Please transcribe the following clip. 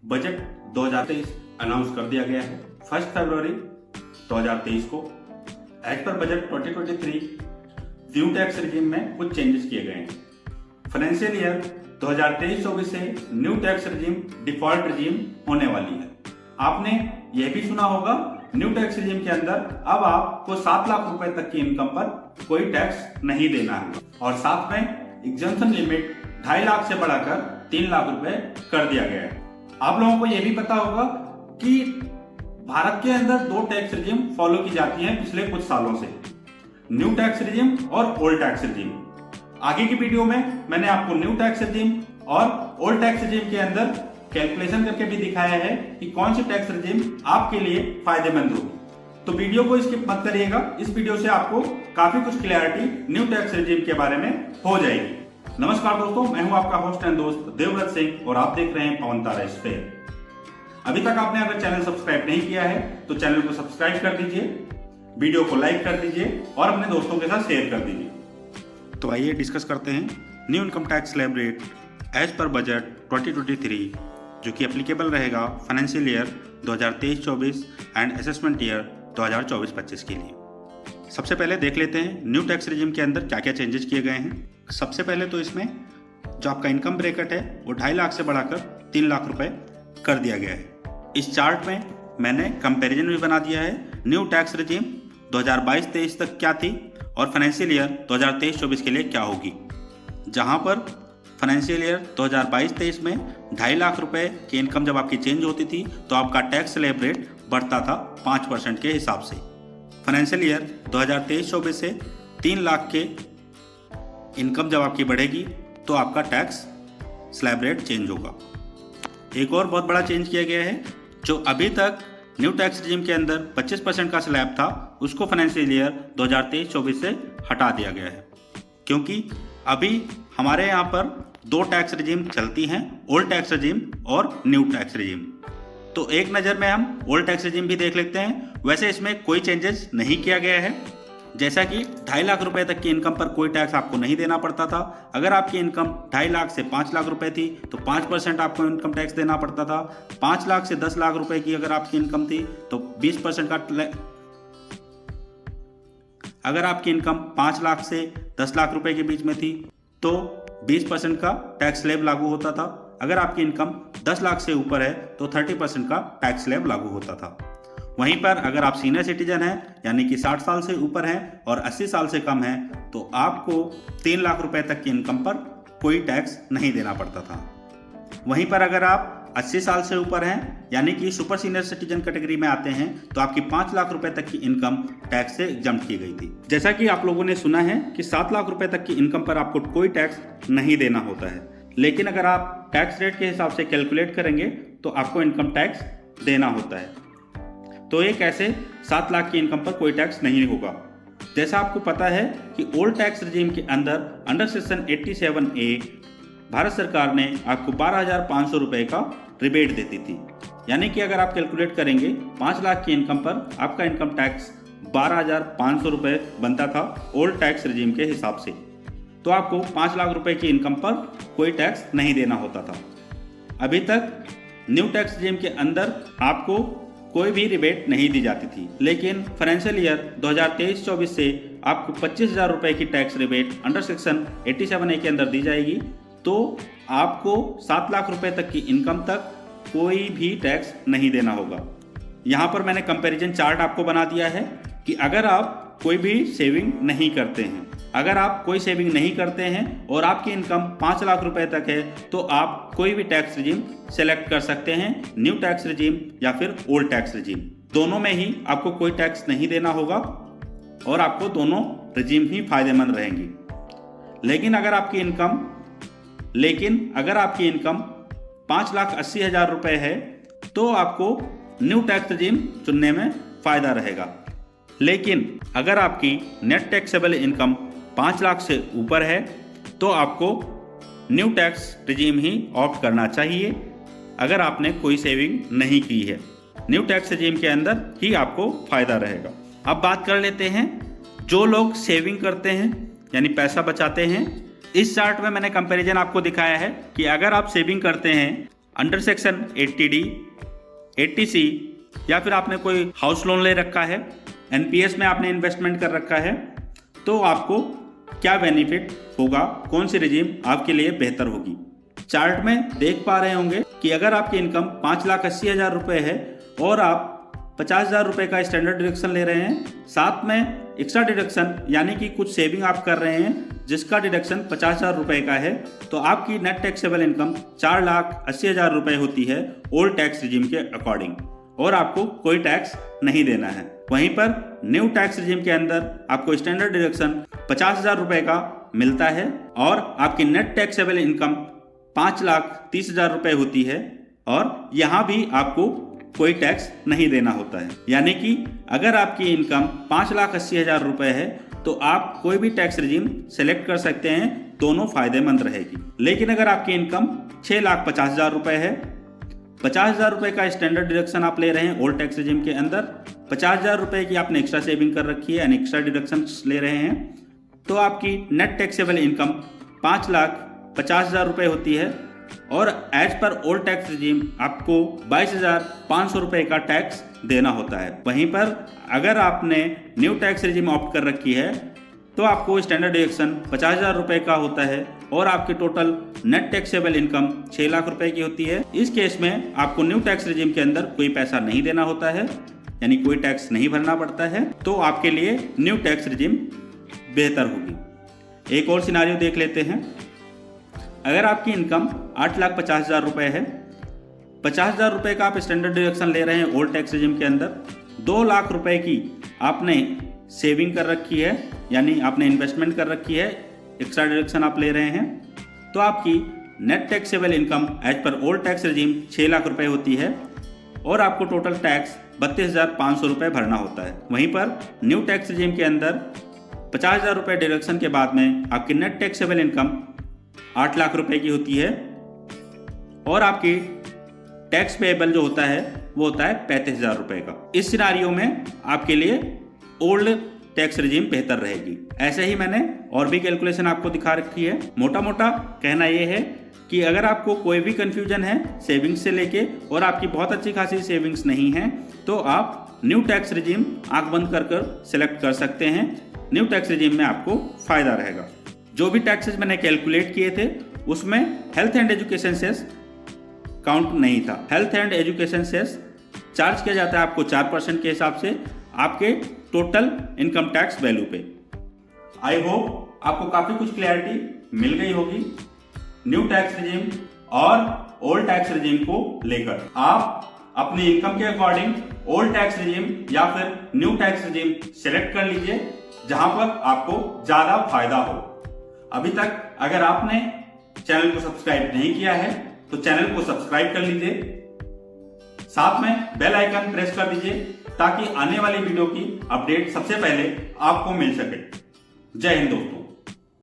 Budget 2023 announce कर दिया गया है 1 फरवरी 2023 को। As per budget 2023 new tax regime में कुछ चेंजेस किए गए हैं। फाइनेंशियल ईयर 2023-24 से new tax regime default regime होने वाली है। आपने यह भी सुना होगा न्यू टैक्स रिजीम के अंदर अब आपको 7 लाख रुपए तक की इनकम पर कोई टैक्स नहीं देना है और साथ में एग्जम्पशन लिमिट 2.5 लाख से बढ़ाकर 3 लाख रुपए कर दिया गया है। आप लोगों को यह भी पता होगा कि भारत के अंदर 2 टैक्स रिजीम फॉलो की जाती हैं पिछले कुछ सालों से, न्यू टैक्स रिजीम और ओल्ड टैक्स रिजीम। आगे की वीडियो में मैंने आपको न्यू टैक्स रिजीम और ओल्ड टैक्स रिजीम के अंदर कैलकुलेशन करके भी दिखाया है कि कौन सी टैक्स रिजीम आपके लिए फायदेमंद होगी। तो वीडियो को स्किप मत करिएगा, इस वीडियो से आपको काफी कुछ क्लैरिटी न्यू टैक्स रिजीम के बारे में हो जाएगी। नमस्कार दोस्तों, मैं हूं आपका होस्ट एंड दोस्त देवव्रत सिंह और आप देख रहे हैं पवन तारा स्फेयर। अभी तक आपने अगर चैनल सब्सक्राइब नहीं किया है तो चैनल को सब्सक्राइब कर दीजिए, वीडियो को लाइक कर दीजिए और अपने दोस्तों के साथ शेयर कर दीजिए। तो आइए डिस्कस करते हैं new income tax slab rate as per budget 2023 जो कि एप्लीकेबल रहेगा financial year 2023-24 and assessment year 2024-25 के लिए। सबसे पहले देख लेते हैं न्यू टैक्स रिजीम के अंदर क्या क्या चेंजेस किए गए हैं। सबसे पहले तो इसमें जो आपका इनकम ब्रैकेट है वो 2.5 लाख से बढ़ाकर 3 लाख रुपए कर दिया गया है। इस चार्ट में मैंने कंपैरिजन भी बना दिया है न्यू टैक्स रिजीम 2022-23 तक क्या थी और फाइनेंशियल ईयर 2023-24 के लिए क्या होगी। जहां पर फाइनेंशियल ईयर 2022-23 में 2.5 लाख रुपए की इनकम जब आपकी चेंज होती थी तो आपका टैक्स स्लैब रेट बढ़ता था 5% के हिसाब से। फाइनेंशियल ईयर 2023-24 से 3 लाख के इनकम जब आपकी बढ़ेगी तो आपका टैक्स स्लैब रेट चेंज होगा। एक और बहुत बड़ा चेंज किया गया है, जो अभी तक न्यू टैक्स रिजीम के अंदर 25% का स्लैब था उसको फाइनेंशियल ईयर 2023-24 से हटा दिया गया है, क्योंकि अभी हमारे यहाँ पर 2 टैक्स रिजीम चलती हैं, ओल्ड टैक्स रिजीम और न्यू टैक्स रिजीम। तो एक नज़र में हम ओल्ड टैक्स रिजीम भी देख लेते हैं। वैसे इसमें कोई चेंजेस नहीं किया गया है, जैसा कि 2.5 लाख रुपए तक की इनकम पर कोई टैक्स आपको नहीं देना पड़ता था। अगर आपकी इनकम 2.5 लाख से 5 लाख रुपए थी तो 5% आपको इनकम टैक्स देना पड़ता था। 5 लाख से 10 लाख रुपए की अगर आपकी इनकम थी तो 20% का, अगर आपकी इनकम 5 लाख से 10 लाख रुपए के बीच में थी तो 20% का टैक्स स्लैब लागू होता था। अगर आपकी इनकम 10 लाख से ऊपर है तो 30% का टैक्स स्लैब लागू होता था। वहीं पर अगर आप सीनियर सिटीजन हैं यानी कि 60 साल से ऊपर हैं और 80 साल से कम हैं तो आपको 3 लाख रुपए तक की इनकम पर कोई टैक्स नहीं देना पड़ता था। वहीं पर अगर आप 80 साल से ऊपर हैं यानी कि सुपर सीनियर सिटीजन कैटेगरी में आते हैं तो आपकी 5 लाख रुपए तक की इनकम टैक्स से एग्जम्प्ट की गई थी। जैसा कि आप लोगों ने सुना है कि 7 लाख रुपए तक की इनकम पर आपको कोई टैक्स नहीं देना होता है, लेकिन अगर आप टैक्स रेट के हिसाब से कैलकुलेट करेंगे तो आपको इनकम टैक्स देना होता है। तो ये कैसे 7 लाख की इनकम पर कोई टैक्स नहीं होगा। जैसा आपको पता है कि ओल्ड टैक्स रिजीम के अंदर अंडर सेक्शन 87A भारत सरकार ने आपको 12,500 रुपए का रिबेट देती थी, यानी कि अगर आप कैलकुलेट करेंगे 5 लाख की इनकम पर आपका इनकम टैक्स 12,500 रुपए बनता था ओल्ड टैक्स रिजीम के हिसाब से। तो आपको 5 लाख रुपए की इनकम पर कोई टैक्स नहीं देना होता था। अभी तक न्यू टैक्स रिजीम के अंदर आपको कोई भी रिबेट नहीं दी जाती थी, लेकिन फाइनेंशियल ईयर 2023-24 से आपको 25,000 रुपए की tax rebate under section 87A के अंदर दी जाएगी। तो आपको 7 लाख रुपए तक की इनकम तक कोई भी टैक्स नहीं देना होगा। यहाँ पर मैंने कंपैरिजन चार्ट आपको बना दिया है कि अगर आप कोई भी सेविंग नहीं करते हैं, अगर आप कोई सेविंग नहीं करते हैं और आपकी इनकम 5 लाख रुपए तक है तो आप कोई भी टैक्स रिजीम सेलेक्ट कर सकते हैं, न्यू टैक्स रिजीम या फिर ओल्ड टैक्स रिजीम। दोनों में ही आपको कोई टैक्स नहीं देना होगा और आपको दोनों रिजीम ही फायदेमंद रहेंगी। लेकिन अगर आपकी इनकम 5,80,000 रुपए है तो आपको न्यू टैक्स रिजीम चुनने में फायदा रहेगा। लेकिन अगर आपकी नेट टैक्सेबल इनकम 5 लाख से ऊपर है तो आपको न्यू टैक्स रिजीम ही ऑप्ट करना चाहिए अगर आपने कोई सेविंग नहीं की है। न्यू टैक्स रिजीम के अंदर ही आपको फायदा रहेगा। अब बात कर लेते हैं जो लोग सेविंग करते हैं यानी पैसा बचाते हैं। इस चार्ट में मैंने कंपैरिजन आपको दिखाया है कि अगर आप सेविंग करते हैं अंडर सेक्शन 80D, 80C या फिर आपने कोई हाउस लोन ले रखा है, एनपीएस में आपने इन्वेस्टमेंट कर रखा है, तो आपको क्या बेनिफिट होगा, कौन सी रिजीम आपके लिए बेहतर होगी। चार्ट में देख पा रहे होंगे कि अगर आपकी इनकम 5,80,000 रुपये है और आप 50,000 रुपये का स्टैंडर्ड डिडक्शन ले रहे हैं, साथ में एक्स्ट्रा डिडक्शन यानी कि कुछ सेविंग आप कर रहे हैं जिसका डिडक्शन 50,000 रुपये का है, तो आपकी नेट टैक्सेबल इनकम 4,80,000 रुपये होती है ओल्ड टैक्स रिजीम के अकॉर्डिंग, और आपको कोई टैक्स नहीं देना है। वहीं पर न्यू टैक्स रिजीम के अंदर आपको स्टैंडर्ड डिडक्शन 50,000 रुपये का मिलता है और आपकी नेट टैक्सेबल इनकम 5,30,000 रुपये होती है, और यहाँ भी आपको कोई टैक्स नहीं देना होता है। यानी कि अगर आपकी इनकम 5,80,000 रुपये है तो आप कोई भी टैक्स रिजीम सेलेक्ट कर सकते हैं, दोनों फायदेमंद रहेगी। लेकिन अगर आपकी इनकम 6,50,000 रुपये है, 50,000 रुपये का स्टैंडर्ड डिडक्शन आप ले रहे हैं ओल्ड टैक्स रिजीम के अंदर, 50,000 रुपये की आपने एक्स्ट्रा सेविंग कर रखी है यानी एक्स्ट्रा डिडक्शन ले रहे हैं, तो आपकी नेट टैक्सेबल इनकम 5,50,000 रुपये होती है और as per old tax regime आपको 22,500 रुपये का टैक्स देना होता है। वहीं पर अगर आपने न्यू टैक्स रिजीम ऑप्ट कर रखी है तो आपको स्टैंडर्ड डिडक्शन 50,000 रुपये का होता है और आपकी total net taxable income 6 lakh रुपए की होती है। इस केस में आपको न्यू टैक्स रिजीम के अंदर कोई पैसा नहीं देना होता है, यानी कोई टैक्स नहीं भरना पड़ता है, तो आपके लिए न्यू टैक्स रिजीम बेहतर होगी। एक और सिनारियो देख लेते हैं। अगर आपकी इनकम 8,50,000 रुपये है, 50,000 रुपये का आप स्टैंडर्ड डिडक्शन ले रहे हैं ओल्ड टैक्स रिजीम के अंदर, 2 लाख रुपए की आपने सेविंग कर रखी है यानी आपने इन्वेस्टमेंट कर रखी है, एक्स्ट्रा डिडक्शन आप ले रहे हैं, तो आपकी net taxable income as per old tax regime 6 lakh रुपए होती है और आपको टोटल टैक्स 32,500 रुपये भरना होता है। वहीं पर न्यू टैक्स रिजीम के अंदर 50,000 रुपये डिडक्शन के बाद में आपकी नेट टैक्सेबल इनकम 8 लाख रुपए की होती है और आपकी टैक्स पेएबल जो होता है वो होता है 35,000 रुपए का। इस सिनारियो में आपके लिए ओल्ड टैक्स रिजीम बेहतर रहेगी। ऐसे ही मैंने और भी कैलकुलेशन आपको दिखा रखी है। मोटा मोटा कहना ये है कि अगर आपको कोई भी कंफ्यूजन है सेविंग्स से लेके और आपकी बहुत अच्छी खासी सेविंग्स नहीं है, तो आप न्यू टैक्स रिजीम आंख बंद कर सेलेक्ट कर सकते हैं। न्यू टैक्स रिजीम में आपको फायदा रहेगा। जो भी टैक्सेस मैंने कैलकुलेट किए थे उसमें health and education cess count नहीं था। Health and education cess charge किया जाता है आपको 4% के हिसाब से आपके टोटल इनकम टैक्स वैल्यू पे। आई होप आपको काफी कुछ क्लैरिटी मिल गई होगी न्यू टैक्स रिजीम और ओल्ड टैक्स रिजीम को लेकर। आप अपनी इनकम के अकॉर्डिंग ओल्ड टैक्स रिजीम या फिर न्यू टैक्स रिजीम सेलेक्ट कर लीजिए जहां पर आपको ज्यादा फायदा हो। अभी तक अगर आपने चैनल को सब्सक्राइब नहीं किया है तो चैनल को सब्सक्राइब कर लीजिए, साथ में बेल आइकन प्रेस कर दीजिए ताकि आने वाली वीडियो की अपडेट सबसे पहले आपको मिल सके। जय हिंद दोस्तों।